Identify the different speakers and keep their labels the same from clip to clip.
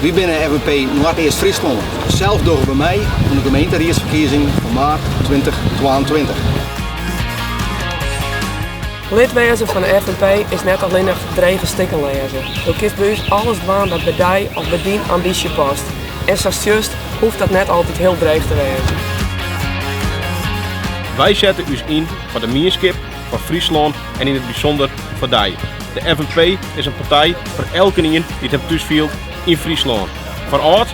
Speaker 1: Wie binnen FNP Noord-Eerst-Friesland. Zelf door bij mij van de gemeenteraadsverkiezing van maart 2022.
Speaker 2: Lidwezen van de FNP is net alleen nog dreven stikken lezen. Je kiest bij ons alles doen dat bij die of bij die ambitie past. En zoals juist hoeft dat net altijd heel dreig te wezen.
Speaker 3: Wij zetten ons in voor de mierskip, voor Friesland en in het bijzonder voor die. De FNP is een partij voor elke die het hem thuisvielt in Friesland. Voor oud,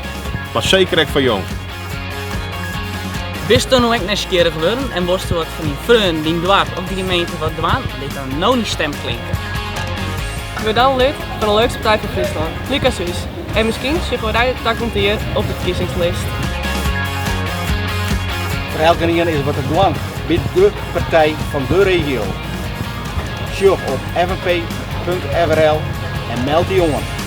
Speaker 3: maar zeker ook voor jong.
Speaker 4: Wist je nog echt nieuwsgierig worden en worst wat van die vrienden die dwars of die gemeente wat dwaan, dit dan nou niet stem klinken.
Speaker 2: Word dan lid van de leukste partij van Friesland, Lucas Huus. En misschien zien we daar takken op de verkiezingslist.
Speaker 1: Voor elke is wat te doen bij de partij van de regio. Shop op fnp.frl en meld de jongen.